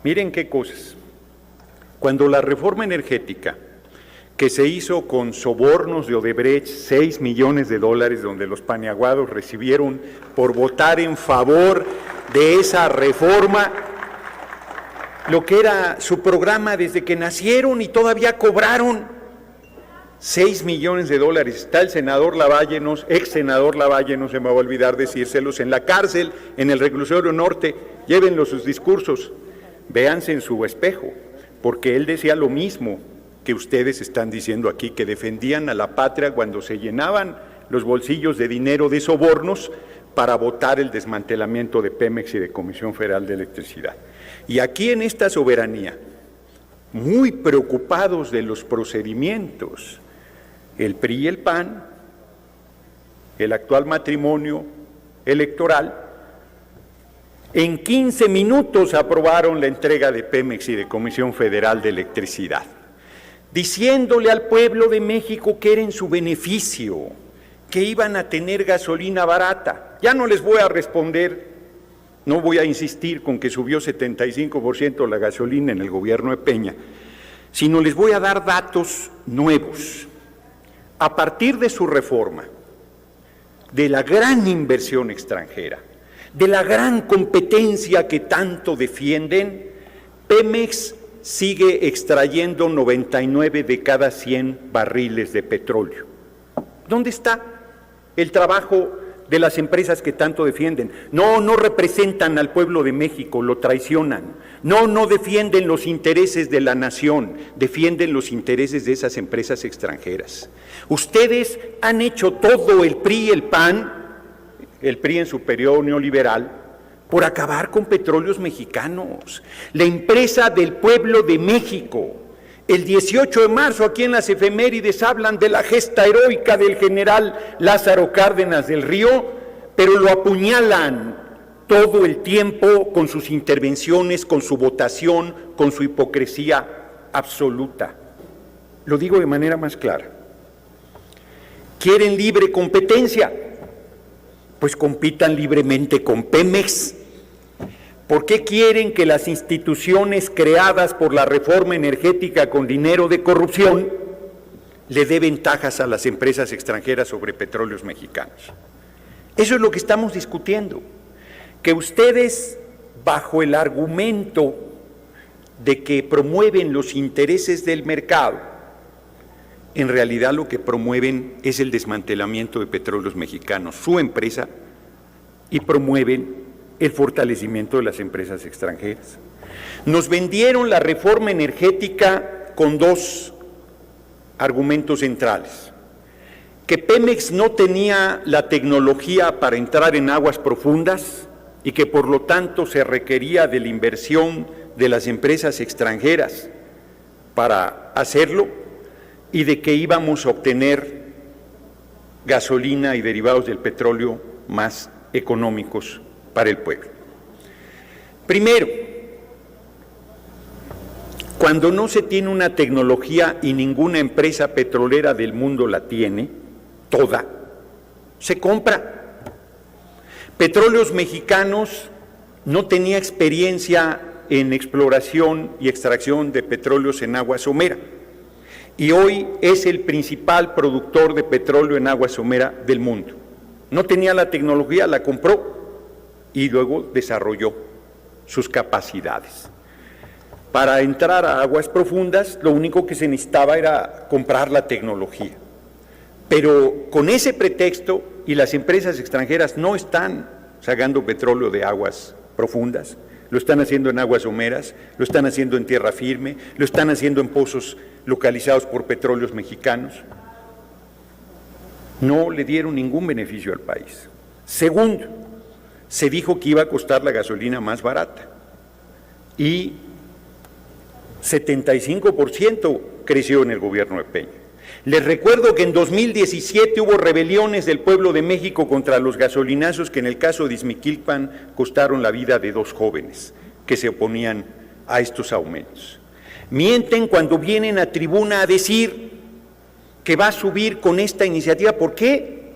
Miren qué cosas. Cuando la reforma energética que se hizo con sobornos de Odebrecht, 6 millones de dólares, donde los paniaguados recibieron por votar en favor de esa reforma, lo que era su programa desde que nacieron y todavía cobraron 6 millones de dólares. Está el senador Lavalle, ex senador Lavalle, no se me va a olvidar decírselos, en la cárcel, en el reclusorio norte. Llévenlo sus discursos, véanse en su espejo, porque él decía lo mismo que ustedes están diciendo aquí, que defendían a la patria cuando se llenaban los bolsillos de dinero de sobornos para votar el desmantelamiento de Pemex y de Comisión Federal de Electricidad. Y aquí en esta soberanía, muy preocupados de los procedimientos, el PRI y el PAN, el actual matrimonio electoral, en 15 minutos aprobaron la entrega de Pemex y de Comisión Federal de Electricidad, diciéndole al pueblo de México que era en su beneficio, que iban a tener gasolina barata. Ya no les voy a responder, no voy a insistir con que subió 75% la gasolina en el gobierno de Peña, sino les voy a dar datos nuevos. A partir de su reforma, de la gran inversión extranjera, de la gran competencia que tanto defienden, Pemex sigue extrayendo 99 de cada 100 barriles de petróleo. ¿Dónde está el trabajo de las empresas que tanto defienden? No representan al pueblo de México, lo traicionan. No defienden los intereses de la nación, defienden los intereses de esas empresas extranjeras. Ustedes han hecho todo, el PRI y el PAN, el PRI en su periodo neoliberal, por acabar con Petróleos Mexicanos, la empresa del pueblo de México. El 18 de marzo, aquí en las efemérides, hablan de la gesta heroica del general Lázaro Cárdenas del Río, pero lo apuñalan todo el tiempo con sus intervenciones, con su votación, con su hipocresía absoluta. Lo digo de manera más clara. ¿Quieren libre competencia? Pues compitan libremente con Pemex. ¿Por qué quieren que las instituciones creadas por la reforma energética con dinero de corrupción le dé ventajas a las empresas extranjeras sobre Petróleos Mexicanos? Eso es lo que estamos discutiendo, que ustedes, bajo el argumento de que promueven los intereses del mercado, en realidad lo que promueven es el desmantelamiento de Petróleos Mexicanos, su empresa, y promueven el fortalecimiento de las empresas extranjeras. Nos vendieron la reforma energética con dos argumentos centrales: que Pemex no tenía la tecnología para entrar en aguas profundas y que por lo tanto se requería de la inversión de las empresas extranjeras para hacerlo, y de que íbamos a obtener gasolina y derivados del petróleo más económicos para el pueblo. Primero, cuando no se tiene una tecnología y ninguna empresa petrolera del mundo la tiene, toda, se compra. Petróleos Mexicanos no tenía experiencia en exploración y extracción de petróleos en agua somera, y hoy es el principal productor de petróleo en agua somera del mundo. No tenía la tecnología, la compró y luego desarrolló sus capacidades. Para entrar a aguas profundas, lo único que se necesitaba era comprar la tecnología. Pero con ese pretexto, y las empresas extranjeras no están sacando petróleo de aguas profundas, lo están haciendo en aguas someras, lo están haciendo en tierra firme, lo están haciendo en pozos localizados por Petróleos Mexicanos. No le dieron ningún beneficio al país. Segundo, se dijo que iba a costar la gasolina más barata y 75% creció en el gobierno de Peña. Les recuerdo que en 2017 hubo rebeliones del pueblo de México contra los gasolinazos que en el caso de Ixmiquilpan costaron la vida de 2 jóvenes que se oponían a estos aumentos. Mienten cuando vienen a tribuna a decir que va a subir con esta iniciativa. ¿Por qué?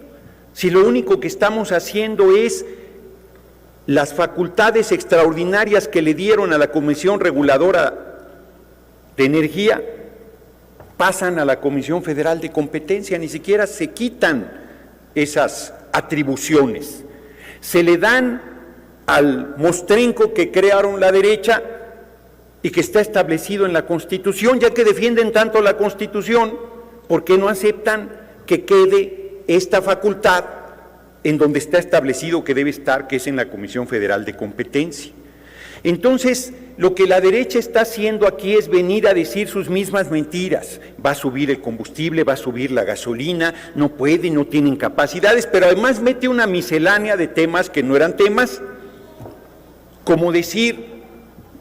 Si lo único que estamos haciendo es las facultades extraordinarias que le dieron a la Comisión Reguladora de Energía pasan a la Comisión Federal de Competencia, ni siquiera se quitan esas atribuciones. Se le dan al mostrenco que crearon la derecha y que está establecido en la Constitución. Ya que defienden tanto la Constitución, ¿por qué no aceptan que quede esta facultad en donde está establecido que debe estar, que es en la Comisión Federal de Competencia? Entonces, lo que la derecha está haciendo aquí es venir a decir sus mismas mentiras. Va a subir el combustible, va a subir la gasolina, no pueden, no tienen capacidades, pero además mete una miscelánea de temas que no eran temas, como decir,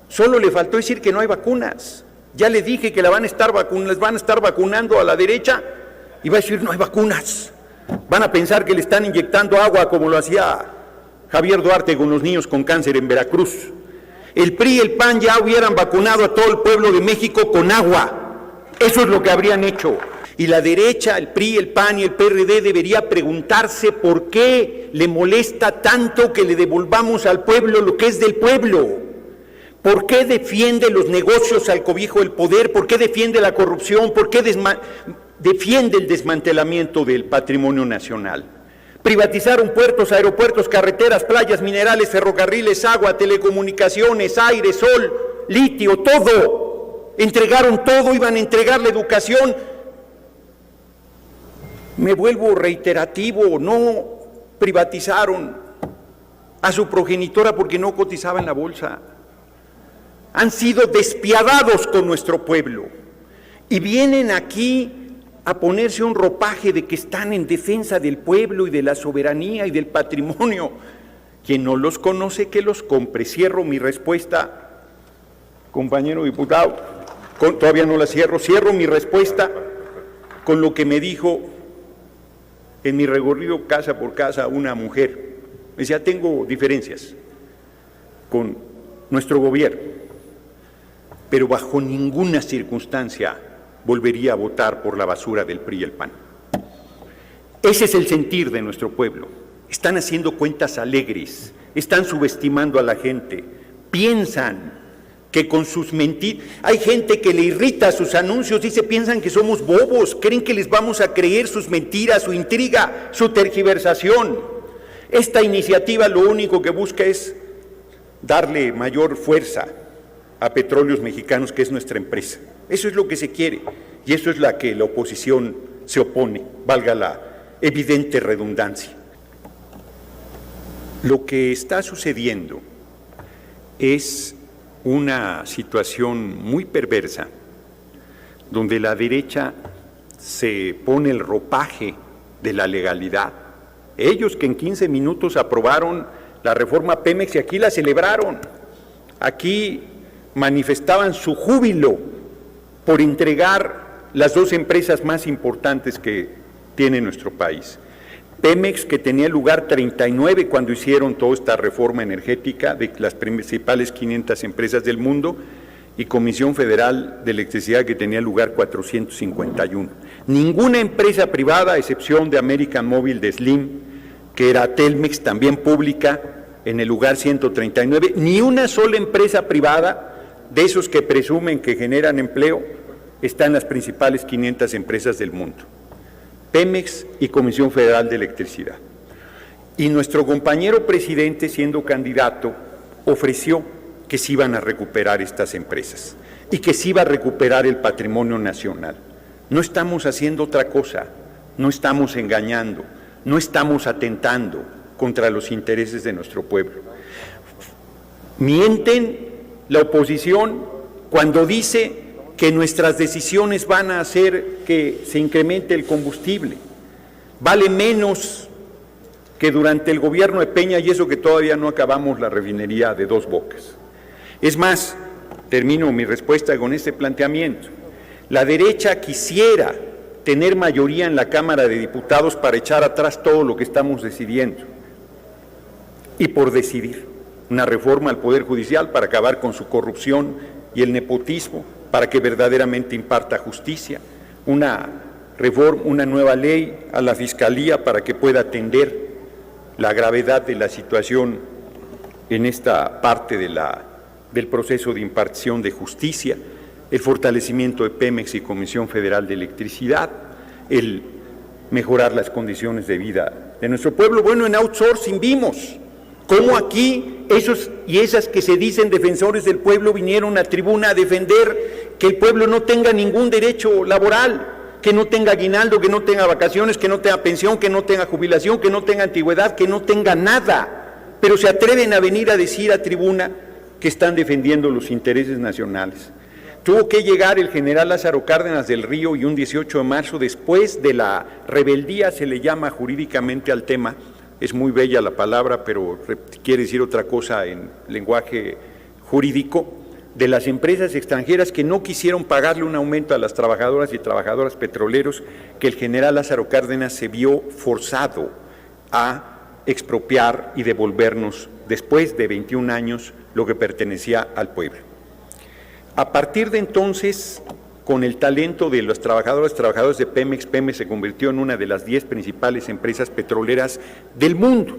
solo le faltó decir que no hay vacunas. Ya le dije que les van a estar vacunando a la derecha y va a decir no hay vacunas. Van a pensar que le están inyectando agua como lo hacía Javier Duarte con los niños con cáncer en Veracruz. El PRI y el PAN ya hubieran vacunado a todo el pueblo de México con agua. Eso es lo que habrían hecho. Y la derecha, el PRI, el PAN y el PRD debería preguntarse por qué le molesta tanto que le devolvamos al pueblo lo que es del pueblo. ¿Por qué defiende los negocios al cobijo del poder? ¿Por qué defiende la corrupción? ¿Por qué defiende el desmantelamiento del patrimonio nacional? Privatizaron puertos, aeropuertos, carreteras, playas, minerales, ferrocarriles, agua, telecomunicaciones, aire, sol, litio, todo. Entregaron todo, iban a entregar la educación. Me vuelvo reiterativo, no privatizaron a su progenitora porque no cotizaba en la bolsa. Han sido despiadados con nuestro pueblo y vienen aquí a ponerse un ropaje de que están en defensa del pueblo y de la soberanía y del patrimonio. Quien no los conoce, que los compre. Cierro mi respuesta, compañero diputado, todavía no la cierro mi respuesta con lo que me dijo en mi recorrido casa por casa una mujer. Me decía, tengo diferencias con nuestro gobierno, pero bajo ninguna circunstancia volvería a votar por la basura del PRI y el PAN. Ese es el sentir de nuestro pueblo. Están haciendo cuentas alegres, están subestimando a la gente, piensan que con sus mentiras, hay gente que le irrita sus anuncios, piensan que somos bobos, creen que les vamos a creer sus mentiras, su intriga, su tergiversación. Esta iniciativa lo único que busca es darle mayor fuerza a Petróleos Mexicanos, que es nuestra empresa. Eso es lo que se quiere y eso es la que la oposición se opone, valga la evidente redundancia. Lo que está sucediendo es una situación muy perversa, donde la derecha se pone el ropaje de la legalidad. Ellos que en 15 minutos aprobaron la reforma Pemex y aquí la celebraron, aquí manifestaban su júbilo por entregar las dos empresas más importantes que tiene nuestro país. Pemex, que tenía lugar 39 cuando hicieron toda esta reforma energética de las principales 500 empresas del mundo, y Comisión Federal de Electricidad, que tenía lugar 451. Ninguna empresa privada, a excepción de American Móvil de Slim, que era Telmex, también pública, en el lugar 139, ni una sola empresa privada de esos que presumen que generan empleo está en las principales 500 empresas del mundo. Pemex y Comisión Federal de Electricidad. Y nuestro compañero presidente, siendo candidato, ofreció que se iban a recuperar estas empresas y que se iba a recuperar el patrimonio nacional. No estamos haciendo otra cosa, no estamos engañando, no estamos atentando contra los intereses de nuestro pueblo. Mienten la oposición cuando dice que nuestras decisiones van a hacer que se incremente el combustible. Vale menos que durante el gobierno de Peña, y eso que todavía no acabamos la refinería de Dos Bocas. Es más, termino mi respuesta con este planteamiento. La derecha quisiera tener mayoría en la Cámara de Diputados para echar atrás todo lo que estamos decidiendo y por decidir una reforma al Poder Judicial para acabar con su corrupción y el nepotismo, para que verdaderamente imparta justicia, una reforma, una nueva ley a la Fiscalía para que pueda atender la gravedad de la situación en esta parte del proceso de impartición de justicia, el fortalecimiento de Pemex y Comisión Federal de Electricidad, el mejorar las condiciones de vida de nuestro pueblo. Bueno, en outsourcing vimos cómo aquí esos y esas que se dicen defensores del pueblo vinieron a tribuna a defender que el pueblo no tenga ningún derecho laboral, que no tenga aguinaldo, que no tenga vacaciones, que no tenga pensión, que no tenga jubilación, que no tenga antigüedad, que no tenga nada, pero se atreven a venir a decir a tribuna que están defendiendo los intereses nacionales. Tuvo que llegar el general Lázaro Cárdenas del Río y un 18 de marzo, después de la rebeldía, se le llama jurídicamente al tema, es muy bella la palabra, pero quiere decir otra cosa en lenguaje jurídico, de las empresas extranjeras que no quisieron pagarle un aumento a las trabajadoras y trabajadores petroleros, que el general Lázaro Cárdenas se vio forzado a expropiar y devolvernos, después de 21 años, lo que pertenecía al pueblo. A partir de entonces, con el talento de los trabajadores de Pemex, Pemex se convirtió en una de las 10 principales empresas petroleras del mundo.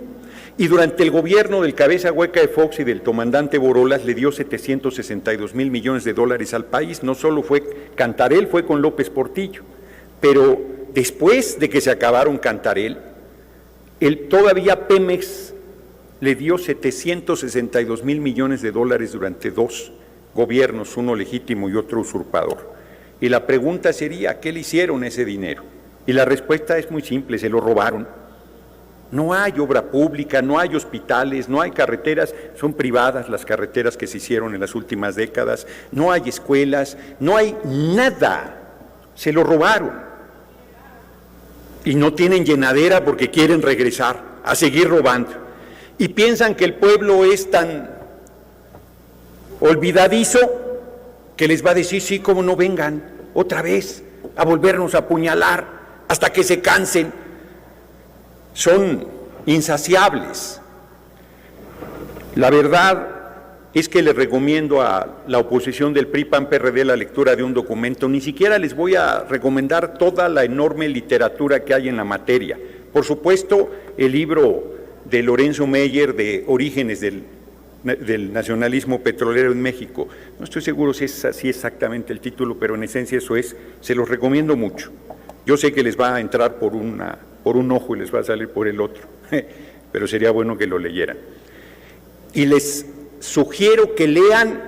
Y durante el gobierno del cabeza hueca de Fox y del comandante Borolas le dio 762,000 millones de dólares al país. No solo fue Cantarell, fue con López Portillo, pero después de que se acabaron Cantarell, todavía Pemex le dio 762,000 millones de dólares durante 2 gobiernos, uno legítimo y otro usurpador. Y la pregunta sería, ¿qué le hicieron ese dinero? Y la respuesta es muy simple, se lo robaron. No hay obra pública, no hay hospitales, no hay carreteras, son privadas las carreteras que se hicieron en las últimas décadas, no hay escuelas, no hay nada, se lo robaron. Y no tienen llenadera porque quieren regresar a seguir robando. Y piensan que el pueblo es tan olvidadizo que les va a decir, sí, cómo no, vengan otra vez a volvernos a apuñalar hasta que se cansen. Son insaciables. La verdad es que les recomiendo a la oposición del PRI, PAN, PRD la lectura de un documento. Ni siquiera les voy a recomendar toda la enorme literatura que hay en la materia. Por supuesto, el libro de Lorenzo Meyer de Orígenes del nacionalismo petrolero en México. No estoy seguro si es así exactamente el título, pero en esencia eso es. Se los recomiendo mucho. Yo sé que les va a entrar por un ojo y les va a salir por el otro, pero sería bueno que lo leyeran. Y les sugiero que lean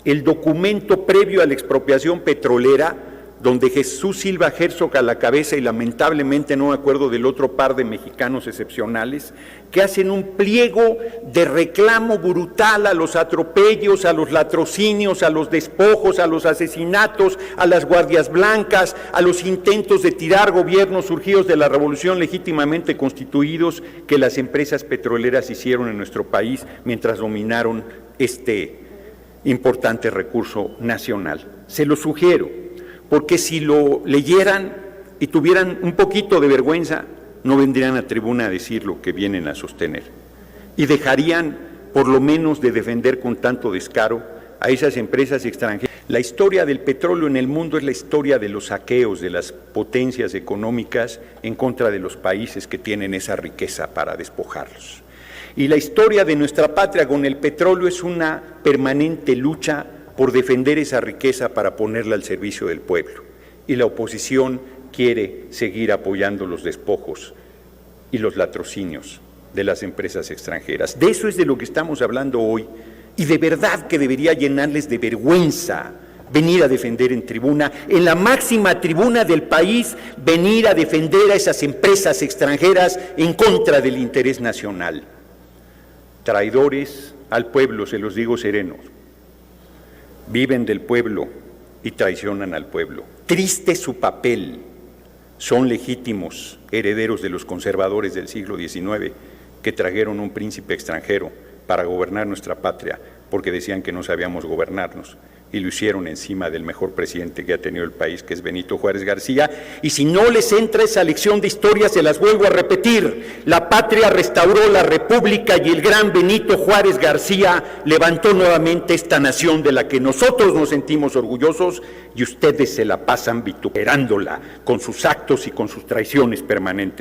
el documento previo a la expropiación petrolera, donde Jesús Silva Herzog a la cabeza, y lamentablemente no me acuerdo del otro par de mexicanos excepcionales, que hacen un pliego de reclamo brutal a los atropellos, a los latrocinios, a los despojos, a los asesinatos, a las guardias blancas, a los intentos de tirar gobiernos surgidos de la revolución legítimamente constituidos que las empresas petroleras hicieron en nuestro país mientras dominaron este importante recurso nacional. Se lo sugiero, porque si lo leyeran y tuvieran un poquito de vergüenza, no vendrían a tribuna a decir lo que vienen a sostener. Y dejarían, por lo menos, de defender con tanto descaro a esas empresas extranjeras. La historia del petróleo en el mundo es la historia de los saqueos de las potencias económicas en contra de los países que tienen esa riqueza para despojarlos. Y la historia de nuestra patria con el petróleo es una permanente lucha por defender esa riqueza para ponerla al servicio del pueblo. Y la oposición quiere seguir apoyando los despojos y los latrocinios de las empresas extranjeras. De eso es de lo que estamos hablando hoy, y de verdad que debería llenarles de vergüenza venir a defender en tribuna, en la máxima tribuna del país, venir a defender a esas empresas extranjeras en contra del interés nacional. Traidores al pueblo, se los digo serenos. Viven del pueblo y traicionan al pueblo. Triste su papel. Son legítimos herederos de los conservadores del siglo XIX que trajeron un príncipe extranjero para gobernar nuestra patria porque decían que no sabíamos gobernarnos, y lo hicieron encima del mejor presidente que ha tenido el país, que es Benito Juárez García. Y si no les entra esa lección de historia, se las vuelvo a repetir: la patria restauró la república y el gran Benito Juárez García levantó nuevamente esta nación de la que nosotros nos sentimos orgullosos, y ustedes se la pasan vituperándola con sus actos y con sus traiciones permanentes.